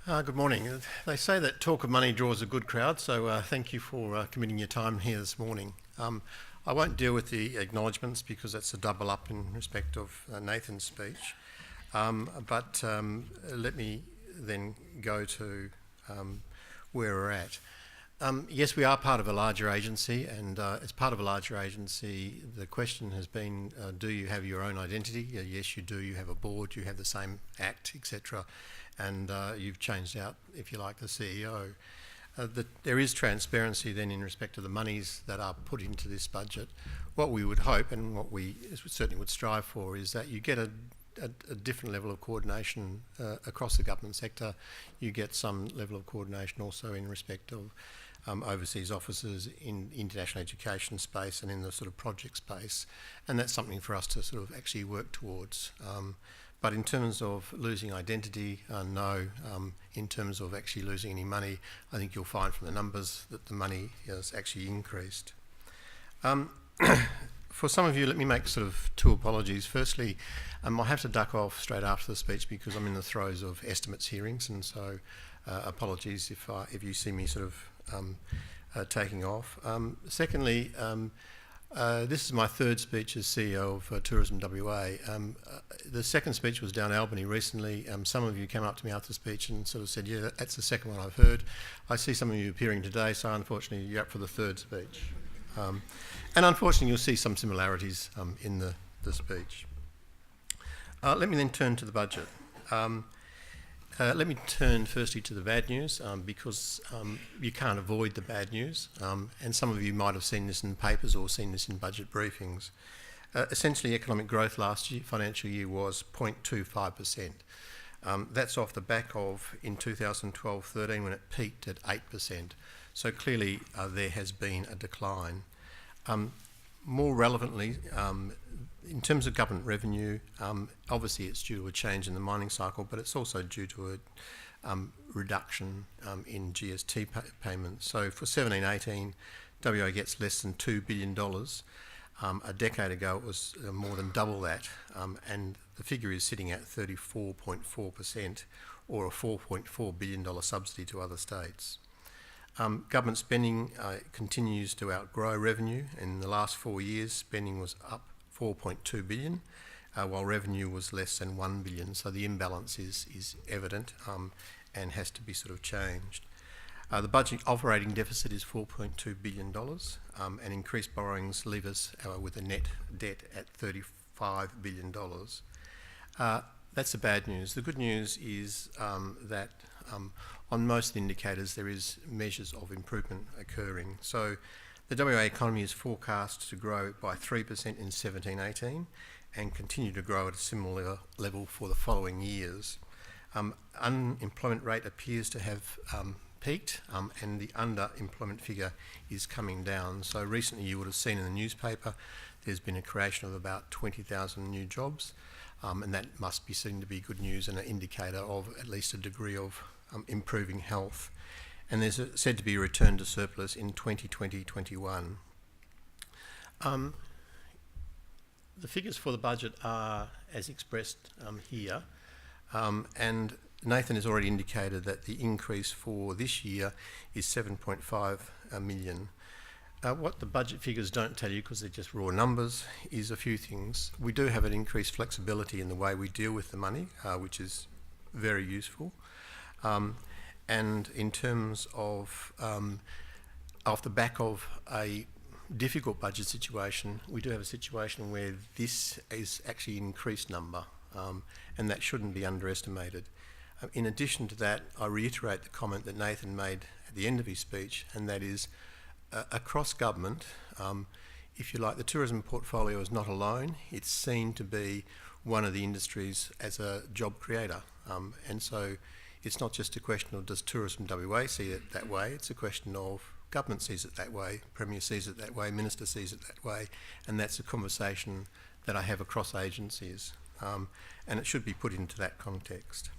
Good morning. They say that talk of money draws a good crowd, so thank you for committing your time here this morning. I won't deal with the acknowledgements because that's a double up in respect of Nathan's speech, but let me then go to where we're at. Yes, we are part of a larger agency, and as part of a larger agency, the question has been, do you have your own identity? Yes, you do. You have a board, you have the same act, etc., and you've changed out, if you like, the CEO. There is transparency then in respect to the monies that are put into this budget. What we would hope, and what we certainly would strive for, is that you get a different level of coordination across the government sector. You get some level of coordination also in respect of overseas offices in international education space and in the sort of project space, and that's something for us to sort of actually work towards. But in terms of losing identity, no. In terms of actually losing any money, I think you'll find from the numbers that the money has actually increased. For some of you, let me make sort of two apologies. Firstly, I'll have to duck off straight after the speech because I'm in the throes of estimates hearings, and so apologies if you see me sort of taking off. Secondly, this is my third speech as CEO of Tourism WA. The second speech was down Albany recently. Some of you came up to me after the speech and sort of said, yeah, that's the second one I've heard. I see some of you appearing today, so unfortunately you're up for the third speech. And unfortunately you'll see some similarities in the speech. Let me then turn to the budget. Let me turn firstly to the bad news because you can't avoid the bad news, and some of you might have seen this in the papers or seen this in budget briefings. Essentially, economic growth last financial year was 0.25%. That's off the back of, in 2012-13, when it peaked at 8%. So clearly there has been a decline. More relevantly, in terms of government revenue, obviously it's due to a change in the mining cycle, but it's also due to a reduction in GST payments. So for 17-18, WA gets less than $2 billion. A decade ago it was more than double that, and the figure is sitting at 34.4%, or a $4.4 billion subsidy to other states. Government spending continues to outgrow revenue. In the last 4 years, spending was up 4.2 billion, while revenue was less than 1 billion. So the imbalance is evident and has to be sort of changed. The budget operating deficit is $4.2 billion, and increased borrowings leave us with a net debt at $35 billion. That's the bad news. The good news is that on most of the indicators there is measures of improvement occurring. So the WA economy is forecast to grow by 3% in 17-18 and continue to grow at a similar level for the following years. Unemployment rate appears to have peaked, and the underemployment figure is coming down. So recently you would have seen in the newspaper there's been a creation of about 20,000 new jobs, and that must be seen to be good news and an indicator of at least a degree of improving health. And there's said to be a return to surplus in 2020-21. The figures for the budget are as expressed here, and Nathan has already indicated that the increase for this year is 7.5 million. What the budget figures don't tell you, because they're just raw numbers, is a few things. We do have an increased flexibility in the way we deal with the money, which is very useful. And in terms of, off the back of a difficult budget situation, we do have a situation where this is actually an increased number, and that shouldn't be underestimated. In addition to that, I reiterate the comment that Nathan made at the end of his speech, and that is, across government, if you like, the tourism portfolio is not alone. It's seen to be one of the industries as a job creator, and so it's not just a question of does Tourism WA see it that way, it's a question of government sees it that way, Premier sees it that way, Minister sees it that way, and that's a conversation that I have across agencies, and it should be put into that context.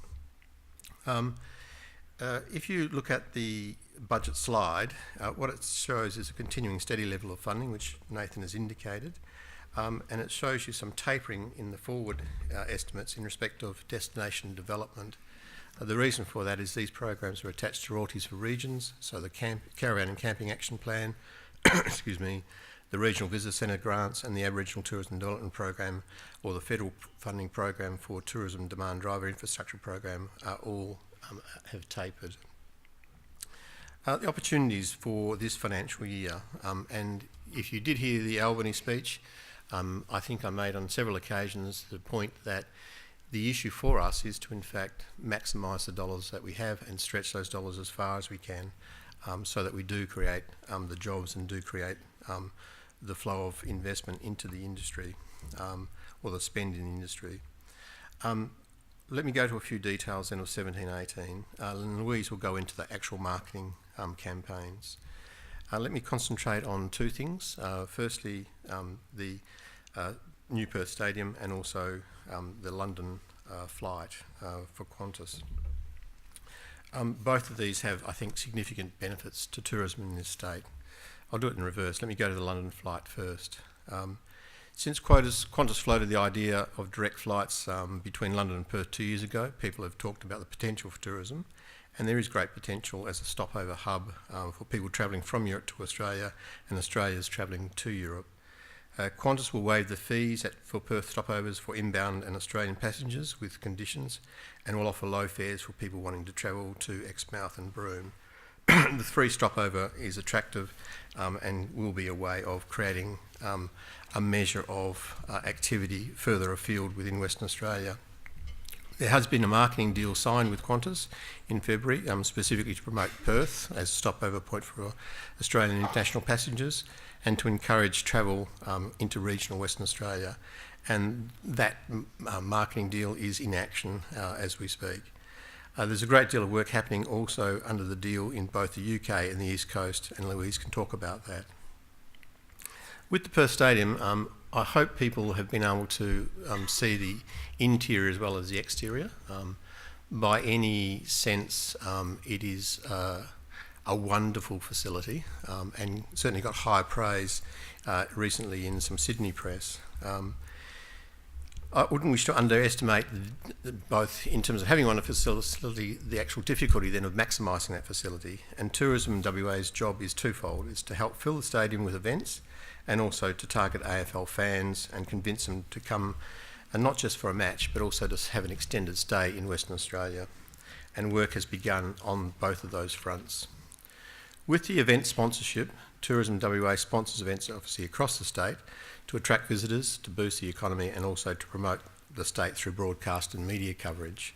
If you look at the budget slide, what it shows is a continuing steady level of funding, which Nathan has indicated, and it shows you some tapering in the forward estimates in respect of destination development. The reason for that is these programs are attached to royalties for regions, so the Caravan and Camping Action Plan, excuse me, the Regional Visitor Centre grants and the Aboriginal Tourism Development Program, or the federal funding program for Tourism Demand Driver Infrastructure Program, all have tapered. The opportunities for this financial year, and if you did hear the Albany speech, I think I made on several occasions the point that the issue for us is to in fact maximise the dollars that we have and stretch those dollars as far as we can, so that we do create the jobs and do create the flow of investment into the industry, or the spend in the industry. Let me go to a few details then of 17-18, and Louise will go into the actual marketing campaigns. Let me concentrate on two things. Firstly, the New Perth Stadium, and also the London flight for Qantas. Both of these have, I think, significant benefits to tourism in this state. I'll do it in reverse. Let me go to the London flight first. Since Qantas floated the idea of direct flights between London and Perth 2 years ago, people have talked about the potential for tourism, and there is great potential as a stopover hub for people travelling from Europe to Australia and Australians travelling to Europe. Qantas will waive the fees for Perth stopovers for inbound and Australian passengers with conditions, and will offer low fares for people wanting to travel to Exmouth and Broome. The free stopover is attractive and will be a way of creating a measure of activity further afield within Western Australia. There has been a marketing deal signed with Qantas in February, specifically to promote Perth as a stopover point for Australian international passengers and to encourage travel into regional Western Australia. And that marketing deal is in action as we speak. There's a great deal of work happening also under the deal in both the UK and the East Coast, and Louise can talk about that. With the Perth Stadium, I hope people have been able to see the interior as well as the exterior. By any sense, it is a wonderful facility, and certainly got high praise recently in some Sydney press. I wouldn't wish to underestimate both in terms of having on a facility, the actual difficulty then of maximising that facility. And Tourism WA's job is twofold. It's to help fill the stadium with events and also to target AFL fans and convince them to come, and not just for a match, but also to have an extended stay in Western Australia. And work has begun on both of those fronts. With the event sponsorship, Tourism WA sponsors events obviously across the state to attract visitors, to boost the economy, and also to promote the state through broadcast and media coverage.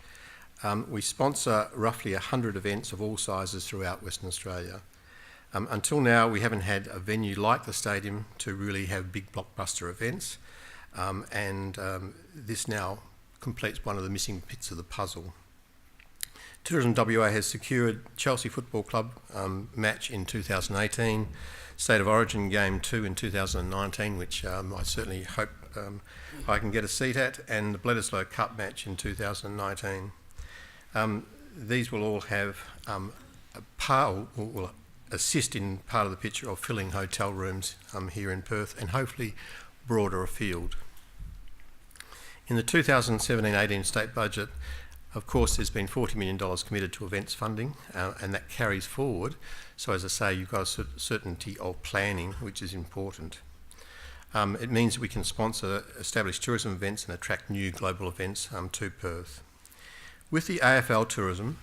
We sponsor roughly 100 events of all sizes throughout Western Australia. Until now, we haven't had a venue like the stadium to really have big blockbuster events, and this now completes one of the missing bits of the puzzle. Tourism WA has secured Chelsea Football Club match in 2018, State of Origin Game 2 in 2019, which I certainly hope I can get a seat at, and the Bledisloe Cup match in 2019. These will all have will assist in part of the picture of filling hotel rooms here in Perth and hopefully broader afield. In the 2017-18 state budget, of course, there's been $40 million committed to events funding, and that carries forward. So as I say, you've got a certainty of planning, which is important. It means that we can sponsor established tourism events and attract new global events to Perth. With the AFL tourism,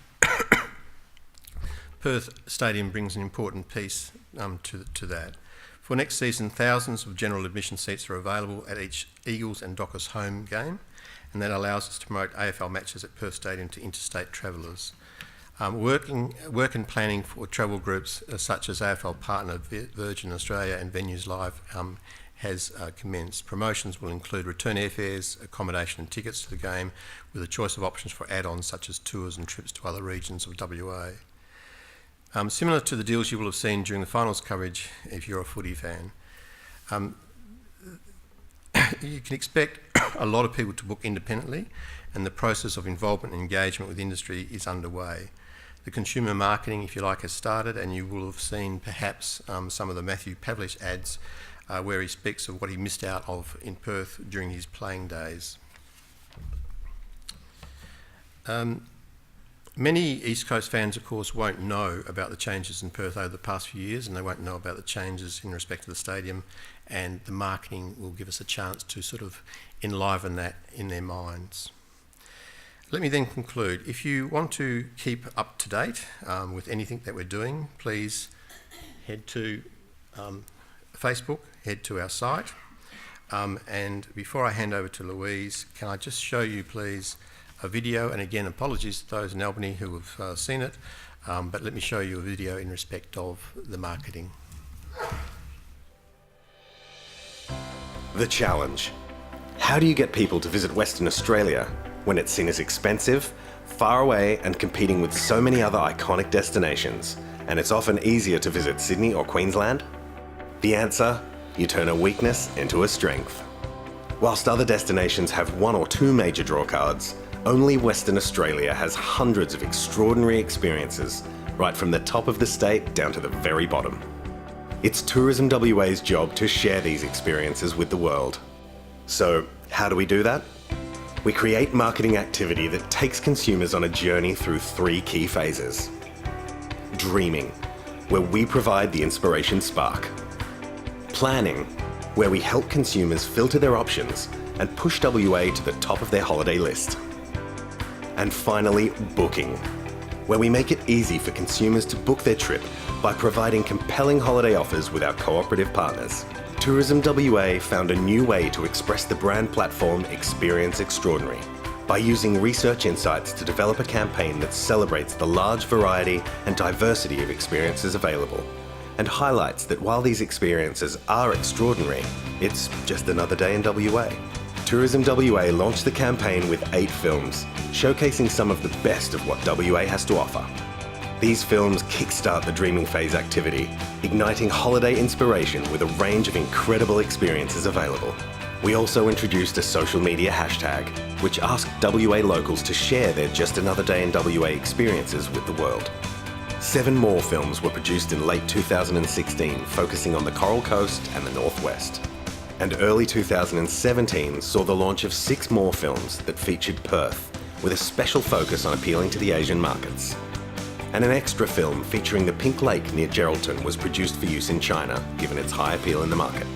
Perth Stadium brings an important piece to that. For next season, thousands of general admission seats are available at each Eagles and Dockers home game, and that allows us to promote AFL matches at Perth Stadium to interstate travellers. Work and planning for travel groups such as AFL partner Virgin Australia and Venues Live has commenced. Promotions will include return airfares, accommodation and tickets to the game, with a choice of options for add-ons such as tours and trips to other regions of WA. Similar to the deals you will have seen during the finals coverage if you're a footy fan. You can expect a lot of people to book independently, and the process of involvement and engagement with industry is underway. The consumer marketing, if you like, has started, and you will have seen perhaps some of the Matthew Pavlich ads where he speaks of what he missed out of in Perth during his playing days. Many East Coast fans, of course, won't know about the changes in Perth over the past few years, and they won't know about the changes in respect to the stadium, and the marketing will give us a chance to sort of enliven that in their minds. Let me then conclude. If you want to keep up to date with anything that we're doing, please head to Facebook, head to our site. And before I hand over to Louise, can I just show you, please, a video? And again, apologies to those in Albany who have seen it, but let me show you a video in respect of the marketing. The challenge. How do you get people to visit Western Australia when it's seen as expensive, far away, and competing with so many other iconic destinations, and it's often easier to visit Sydney or Queensland? The answer? You turn a weakness into a strength. Whilst other destinations have one or two major drawcards, only Western Australia has hundreds of extraordinary experiences, right from the top of the state down to the very bottom. It's Tourism WA's job to share these experiences with the world. So, how do we do that? We create marketing activity that takes consumers on a journey through three key phases. Dreaming, where we provide the inspiration spark. Planning, where we help consumers filter their options and push WA to the top of their holiday list. And finally, booking, where we make it easy for consumers to book their trip by providing compelling holiday offers with our cooperative partners. Tourism WA found a new way to express the brand platform Experience Extraordinary by using research insights to develop a campaign that celebrates the large variety and diversity of experiences available, and highlights that while these experiences are extraordinary, it's just another day in WA. Tourism WA launched the campaign with 8 films, showcasing some of the best of what WA has to offer. These films kickstart the dreaming phase activity, igniting holiday inspiration with a range of incredible experiences available. We also introduced a social media hashtag, which asked WA locals to share their Just Another Day in WA experiences with the world. 7 more films were produced in late 2016, focusing on the Coral Coast and the Northwest. And early 2017 saw the launch of 6 more films that featured Perth, with a special focus on appealing to the Asian markets. And an extra film featuring the Pink Lake near Geraldton was produced for use in China, given its high appeal in the market.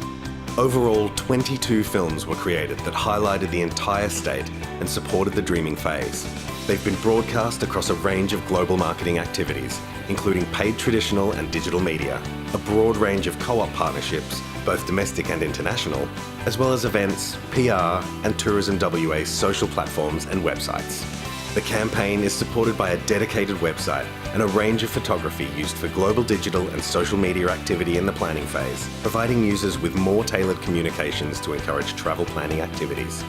Overall, 22 films were created that highlighted the entire state and supported the dreaming phase. They've been broadcast across a range of global marketing activities, including paid traditional and digital media, a broad range of co-op partnerships, both domestic and international, as well as events, PR, and Tourism WA's social platforms and websites. The campaign is supported by a dedicated website and a range of photography used for global digital and social media activity in the planning phase, providing users with more tailored communications to encourage travel planning activities.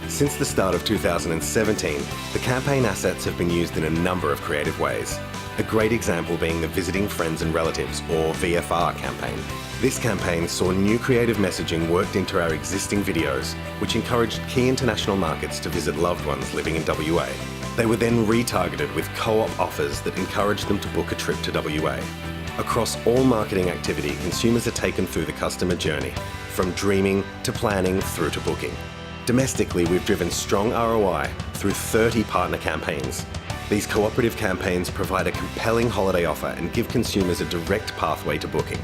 Since the start of 2017, the campaign assets have been used in a number of creative ways. A great example being the Visiting Friends and Relatives, or VFR campaign. This campaign saw new creative messaging worked into our existing videos, which encouraged key international markets to visit loved ones living in WA. They were then retargeted with co-op offers that encouraged them to book a trip to WA. Across all marketing activity, consumers are taken through the customer journey, from dreaming to planning through to booking. Domestically, we've driven strong ROI through 30 partner campaigns. These cooperative campaigns provide a compelling holiday offer and give consumers a direct pathway to booking.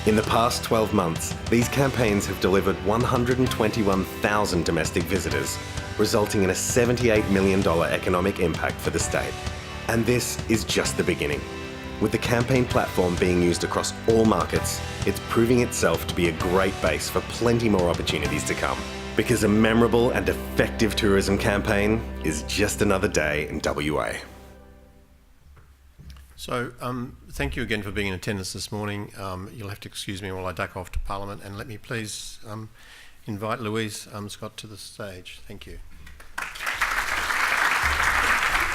In the past 12 months, these campaigns have delivered 121,000 domestic visitors, resulting in a $78 million economic impact for the state. And this is just the beginning. With the campaign platform being used across all markets, it's proving itself to be a great base for plenty more opportunities to come. Because a memorable and effective tourism campaign is just another day in WA. So, thank you again for being in attendance this morning. You'll have to excuse me while I duck off to Parliament, and let me please invite Louise Scott to the stage. Thank you.